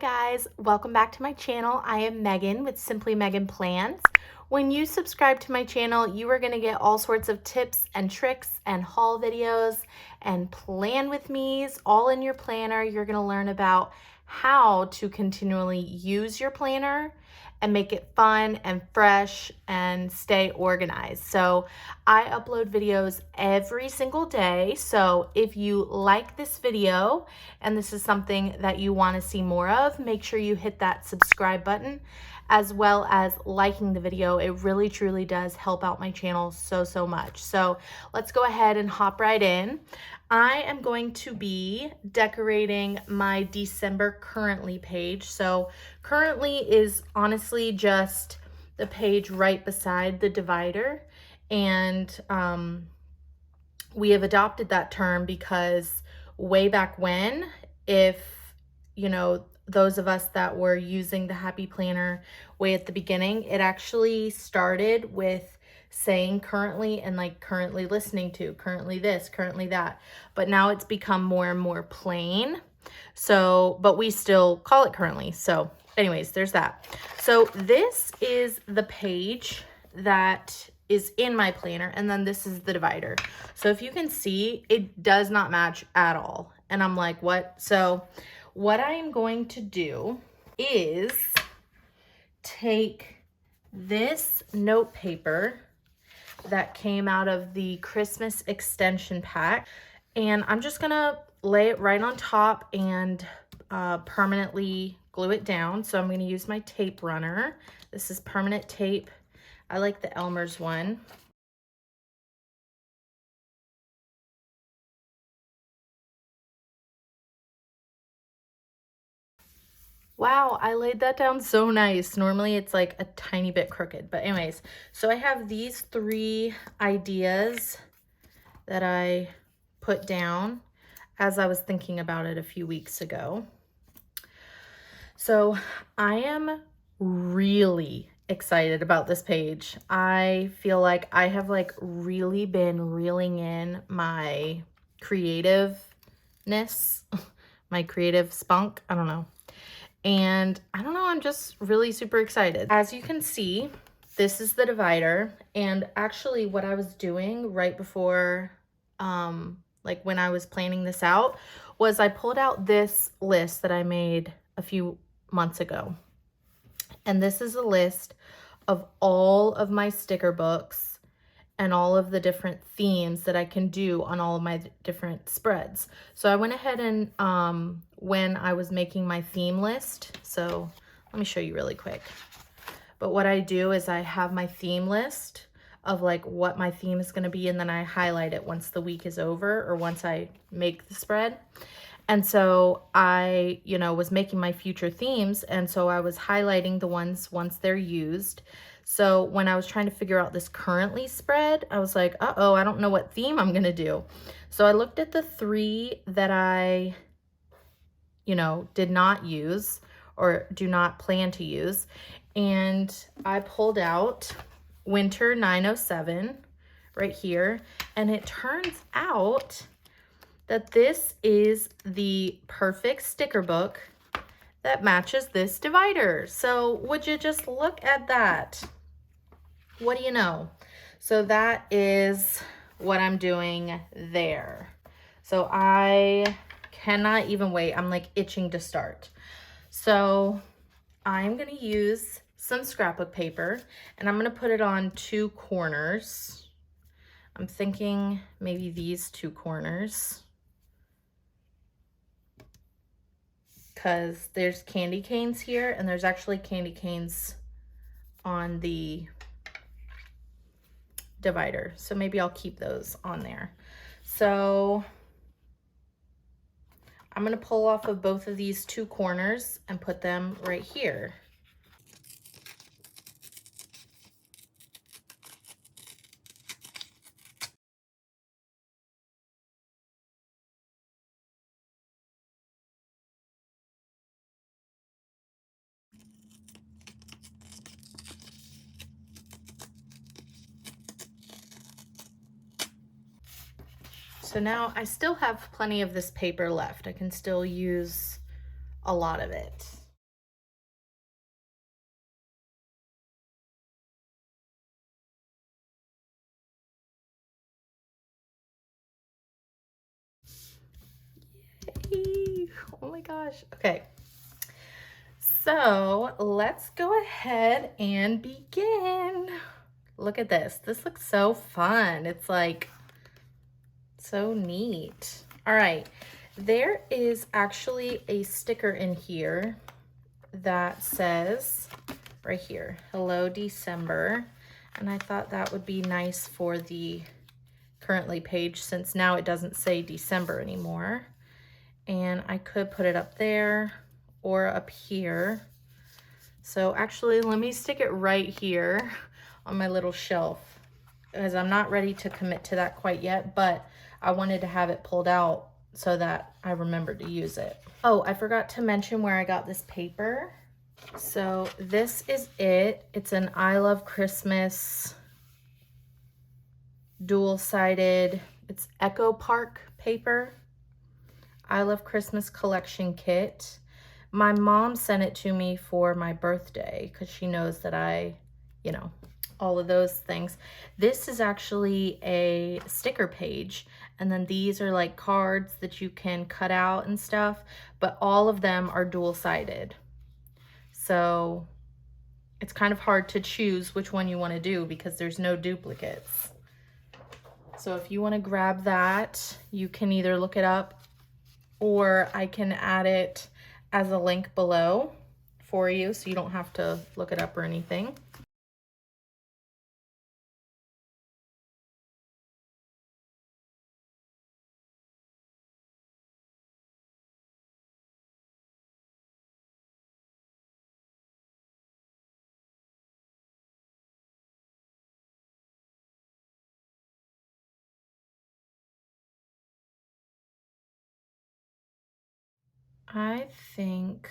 guys, welcome back to my channel. I am Megan with Simply Megan Plans. When you subscribe to my channel, you are going to get all sorts of tips and tricks and haul videos and plan with me's all in your planner. You're going to learn about how to continually use your planner and make it fun and fresh and stay organized. So I upload videos every single day. So if you like this video and this is something that you want to see more of, make sure you hit that subscribe button as well as liking the video. It really truly does help out my channel so much. So let's go ahead and hop right in. I am going to be decorating my December currently page. So currently is honestly just the page right beside the divider. And we have adopted that term because way back when, if, you know, those of us that were using the Happy Planner way at the beginning, it actually started with saying currently and like currently listening to, currently this, currently that. But now it's become more and more plain. So, but we still call it currently. So anyways, there's that. So this is the page that is in my planner, and then this is the divider. So if you can see, it does not match at all. And I'm like, what? So what I am going to do is take this note paper that came out of the Christmas extension pack, and I'm just gonna lay it right on top and permanently glue it down. So I'm going to use my tape runner. This is permanent tape. I like the Elmer's one. Wow, I laid that down so nice. Normally it's like a tiny bit crooked, but anyways, so I have these 3 ideas that I put down as I was thinking about it a few weeks ago. So I am really excited about this page. I feel like I have like really been reeling in my creativeness, my creative spunk, I don't know. And I don't know, I'm just really super excited. As you can see, this is the divider. And actually what I was doing right before, like when I was planning this out, was I pulled out this list that I made a few months ago. And this is a list of all of my sticker books and all of the different themes that I can do on all of my different spreads. So I went ahead and when I was making my theme list, so let me show you really quick. But what I do is I have my theme list of like what my theme is going to be, and then I highlight it once the week is over or once I make the spread. And so I, you know, was making my future themes, and so I was highlighting the ones once they're used. So when I was trying to figure out this currently spread, I was like, uh-oh, I don't know what theme I'm going to do. So I looked at the 3 that I, you know, did not use or do not plan to use. And I pulled out Winter 907 right here. And it turns out that this is the perfect sticker book that matches this divider. So would you just look at that? What do you know? So that is what I'm doing there. So I cannot even wait. I'm like itching to start. So I'm going to use some scrapbook paper and I'm going to put it on 2 corners. I'm thinking maybe these 2 corners, because there's candy canes here and there's actually candy canes on the divider. So maybe I'll keep those on there. So I'm going to pull off of both of these 2 corners and put them right here. So now I still have plenty of this paper left. I can still use a lot of it. Oh my gosh. Okay. So let's go ahead and begin. Look at this. This looks so fun. It's like so neat. All right. There is actually a sticker in here that says right here, Hello December. And I thought that would be nice for the currently page since now it doesn't say December anymore. And I could put it up there or up here. So actually, let me stick it right here on my little shelf because I'm not ready to commit to that quite yet, but I wanted to have it pulled out so that I remembered to use it. Oh, I forgot to mention where I got this paper. So this is it. It's an I Love Christmas dual-sided, it's Echo Park paper. I Love Christmas collection kit. My mom sent it to me for my birthday because she knows that I, you know, all of those things. This is actually a sticker page, and then these are like cards that you can cut out and stuff, but all of them are dual-sided. So it's kind of hard to choose which one you want to do because there's no duplicates. So if you want to grab that, you can either look it up or I can add it as a link below for you so you don't have to look it up or anything. I think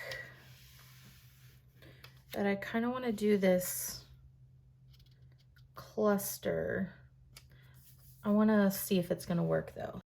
that I kind of want to do this cluster. I want to see if it's going to work though.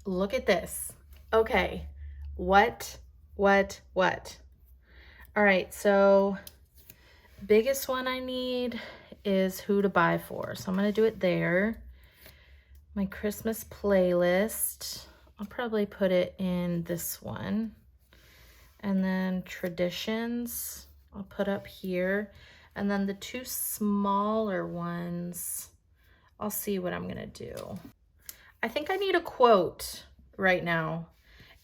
Look at this. Okay, what? All right, so biggest one I need is Who to Buy For. So I'm gonna do it there. My Christmas playlist, I'll probably put it in this one. And then Traditions, I'll put up here. And then the two smaller ones, I'll see what I'm gonna do. I think I need a quote right now.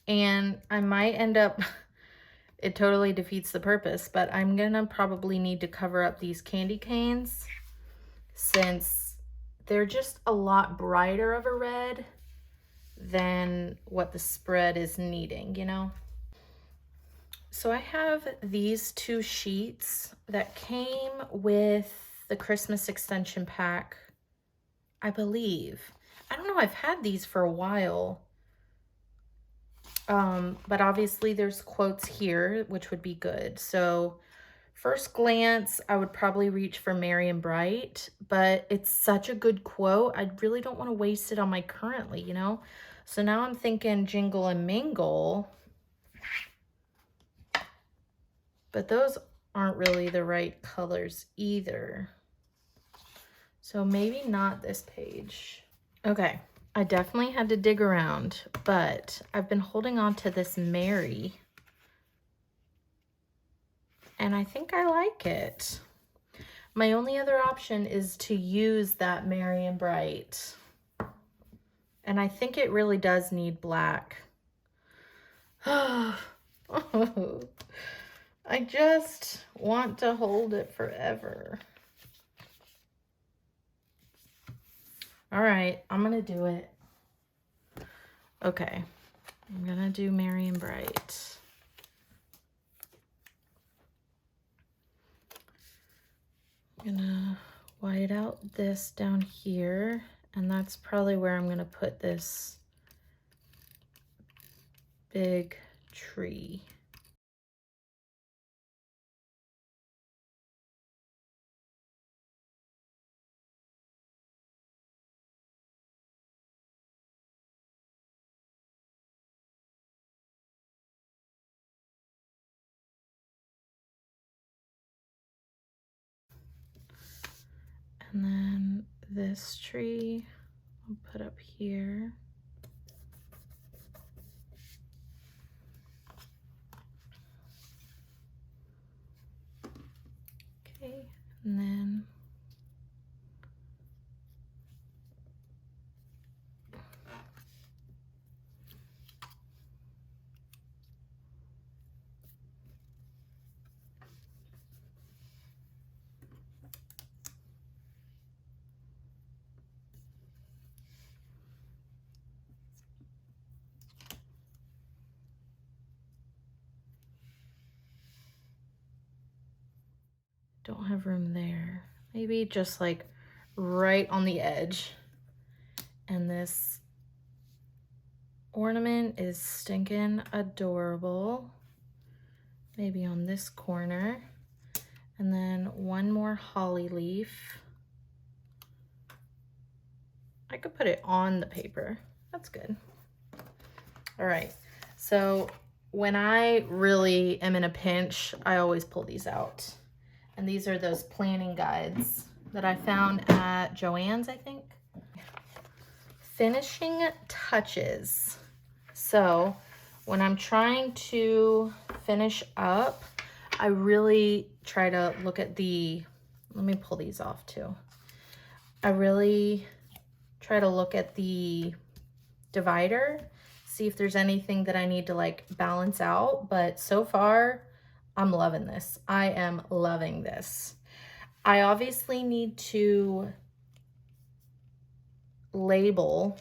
And I might end up, it totally defeats the purpose, but I'm gonna probably need to cover up these candy canes since they're just a lot brighter of a red than what the spread is needing, you know? So I have these two sheets that came with the Christmas extension pack, I believe. I don't know, I've had these for a while. But obviously there's quotes here, which would be good. So first glance, I would probably reach for Merry and Bright, but it's such a good quote. I really don't want to waste it on my Currently, you know? So now I'm thinking Jingle and Mingle, but those aren't really the right colors either. So maybe not this page. Okay, I definitely had to dig around, but I've been holding on to this Merry, and I think I like it. My only other option is to use that Merry and Bright, and I think it really does need black. I just want to hold it forever. All right, I'm gonna do it. Okay, I'm gonna do Merry and Bright. I'm gonna white out this down here, and that's probably where I'm gonna put this big tree. And then this tree I'll put up here. Okay, and then don't have room there. Maybe just like right on the edge. And this ornament is stinking adorable. Maybe on this corner. And then one more holly leaf. I could put it on the paper. That's good. All right, so when I really am in a pinch, I always pull these out. And these are those planning guides that I found at Joann's, I think. Finishing touches. So when I'm trying to finish up, I really try to look at the, let me pull these off too. I really try to look at the divider, see if there's anything that I need to like balance out. But so far, I'm loving this. I am loving this. I obviously need to label,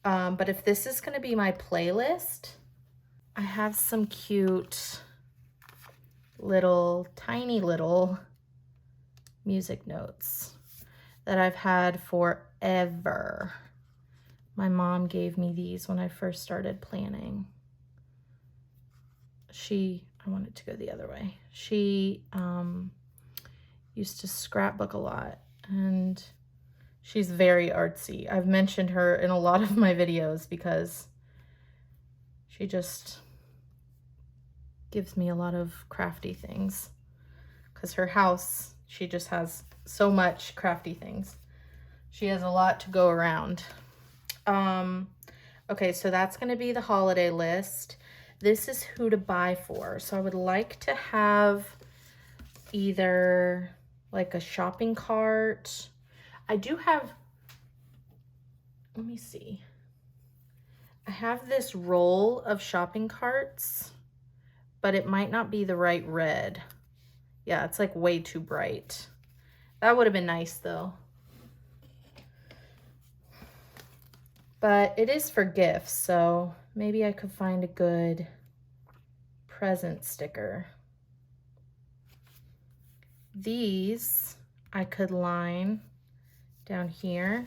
but if this is going to be my playlist, I have some cute little, tiny little music notes that I've had forever. My mom gave me these when I first started planning. I want it to go the other way. She used to scrapbook a lot, and she's very artsy. I've mentioned her in a lot of my videos because she just gives me a lot of crafty things. Because her house, she just has so much crafty things. She has a lot to go around. Okay, so that's going to be the holiday list. This is who to buy for. So I would like to have either like a shopping cart. I do have, let me see. I have this roll of shopping carts, but it might not be the right red. Yeah, it's like way too bright. That would have been nice though. But it is for gifts, so maybe I could find a good present sticker. These I could line down here.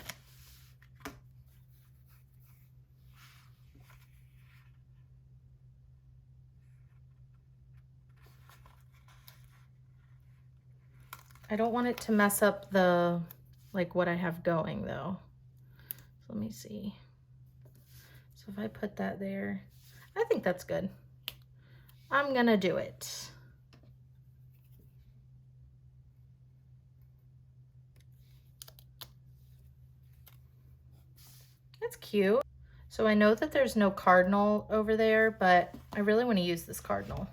I don't want it to mess up the, like what I have going though. So let me see. So if I put that there, I think that's good. I'm gonna do it. That's cute. So I know that there's no cardinal over there, but I really want to use this cardinal.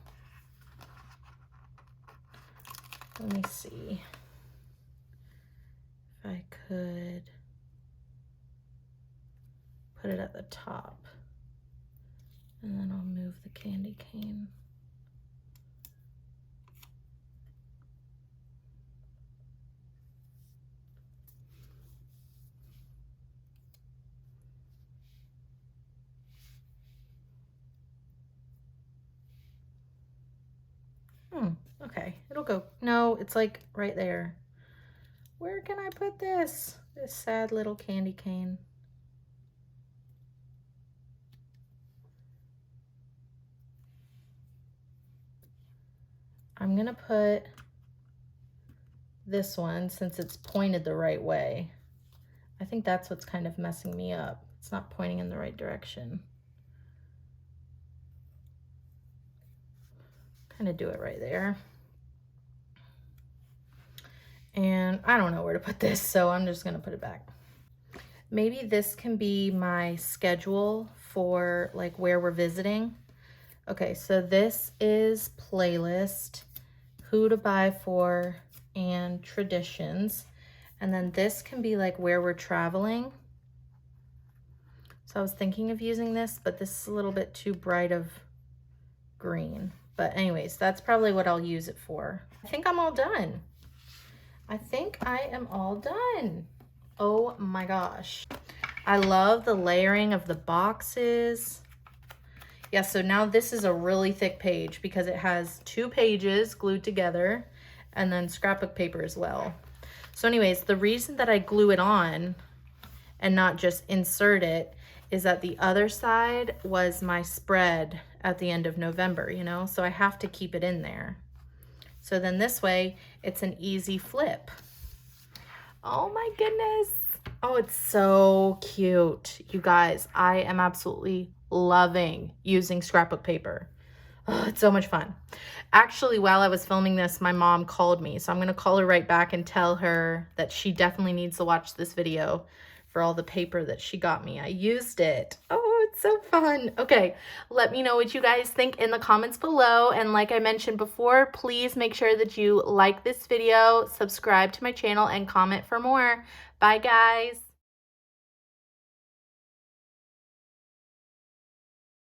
Let me see if I could put it at the top. And then I'll move the candy cane. go. No, it's like right there. Where can I put this? This sad little candy cane. I'm gonna put this one since it's pointed the right way. I think that's what's kind of messing me up. It's not pointing in the right direction. Kind of do it right there. And I don't know where to put this, so I'm just gonna put it back. Maybe this can be my schedule for like where we're visiting. Okay, so this is playlist, who to buy for, and traditions. And then this can be like where we're traveling. So I was thinking of using this, but this is a little bit too bright of green. But anyways, that's probably what I'll use it for. I think I'm all done. I think I am all done. Oh my gosh. I love the layering of the boxes. Yeah, so now this is a really thick page because it has 2 pages glued together and then scrapbook paper as well. So anyways, the reason that I glue it on and not just insert it is that the other side was my spread at the end of November, you know, so I have to keep it in there. So then this way, it's an easy flip. Oh my goodness. Oh, it's so cute. You guys, I am absolutely loving using scrapbook paper. Oh, it's so much fun. Actually, while I was filming this, my mom called me. So I'm going to call her right back and tell her that she definitely needs to watch this video for all the paper that she got me. I used it. Oh, it's so fun. Okay, let me know what you guys think in the comments below. And like I mentioned before, please make sure that you like this video, subscribe to my channel, and comment for more. Bye, guys.